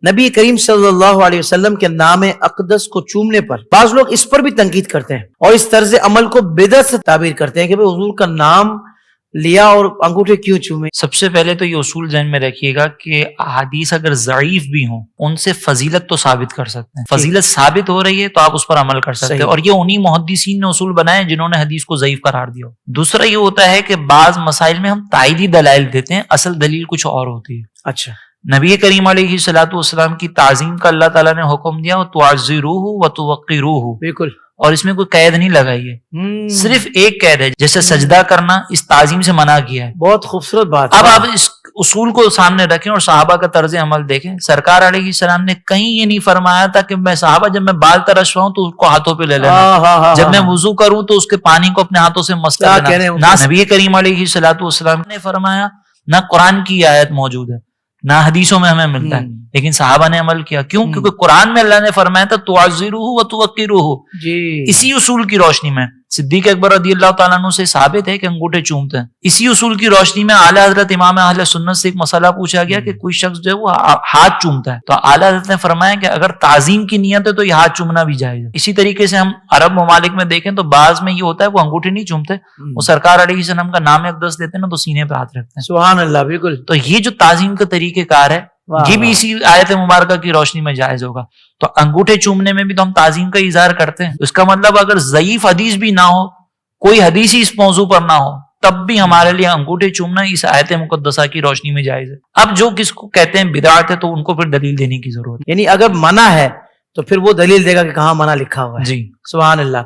نبی کریم صلی اللہ علیہ وسلم کے نام اقدس کو چومنے پر بعض لوگ اس پر بھی تنقید کرتے ہیں اور اس طرز عمل کو بدعت سے تعبیر کرتے ہیں کہ بھئی حضور کا نام لیا اور انگوٹھے کیوں چومے. سب سے پہلے تو یہ اصول ذہن میں رکھیے گا کہ احادیث اگر ضعیف بھی ہوں ان سے فضیلت تو ثابت کر سکتے ہیں. فضیلت ثابت ہو رہی ہے تو آپ اس پر عمل کر سکتے ہیں, اور یہ انہی محدثین نے اصول بنائے ہیں جنہوں نے حدیث کو ضعیف قرار دیا. دوسرا یہ ہوتا ہے کہ بعض مسائل میں ہم تائیدی دلائل دیتے ہیں, اصل دلیل کچھ اور ہوتی ہے. اچھا, نبی کریم علیہ الصلوۃ والسلام کی تعظیم کا اللہ تعالیٰ نے حکم دیا, وَتُعَزِّرُوهُ وَتُوَقِّرُوهُ, بالکل. اور اس میں کوئی قید نہیں لگائی ہے, صرف ایک قید ہے, جیسے سجدہ کرنا اس تعظیم سے منع کیا ہے. بہت خوبصورت بات. اب آپ اس اصول کو سامنے رکھیں اور صحابہ کا طرز عمل دیکھیں. سرکار علیہ السلام نے کہیں یہ نہیں فرمایا تھا کہ میں صحابہ جب میں بال ترش رہا ہوں تو اس کو ہاتھوں پہ لے لینا, جب میں وضو کروں تو اس کے پانی کو اپنے ہاتھوں سے مس کر لینا. نہ نبی کریم علیہ الصلوۃ والسلام نے فرمایا, نہ قرآن کی آیت موجود ہے, نہ حدیثوں میں ہمیں ملتا ہے, لیکن صحابہ نے عمل کیا. کیوں؟ کیونکہ قرآن میں اللہ نے فرمایا تھا تُعَزِّرُوهُ وَتُوَقِّرُوهُ. جی, اسی اصول کی روشنی میں صدیق اکبر رضی اللہ تعالیٰ عنہ سے ثابت ہے کہ انگوٹھے چومتے ہیں. اسی اصول کی روشنی میں اعلیٰ حضرت امام اہل سنت سے ایک مسئلہ پوچھا گیا کہ کوئی شخص جو ہے وہ ہاتھ چومتا ہے, تو اعلیٰ حضرت نے فرمایا کہ اگر تعظیم کی نیت ہے تو یہ ہاتھ چومنا بھی جائز ہے. اسی طریقے سے ہم عرب ممالک میں دیکھیں تو بعض میں یہ ہوتا ہے وہ انگوٹھے نہیں چومتے, وہ سرکار علیہ السلام کا نام اقدس دیتے ہیں نا تو سینے پہ ہاتھ رکھتے ہیں. سبحان اللہ, بالکل. تو یہ جو تعظیم کا طریقہ کار ہے یہ بھی اسی آیت مبارکہ کی روشنی میں جائز ہوگا. تو انگوٹھے چومنے میں بھی تو ہم تعظیم کا اظہار کرتے ہیں. اس کا مطلب اگر ضعیف حدیث بھی نہ ہو, کوئی حدیث ہی اس موضوع پر نہ ہو, تب بھی ہمارے لیے انگوٹھے چومنا اس آیت مقدسہ کی روشنی میں جائز ہے. اب جو کس کو کہتے ہیں بدعت ہے تو ان کو پھر دلیل دینے کی ضرورت ہے. یعنی اگر منع ہے تو پھر وہ دلیل دے گا کہ کہاں منع لکھا ہوا ہے. جی, سبحان اللہ.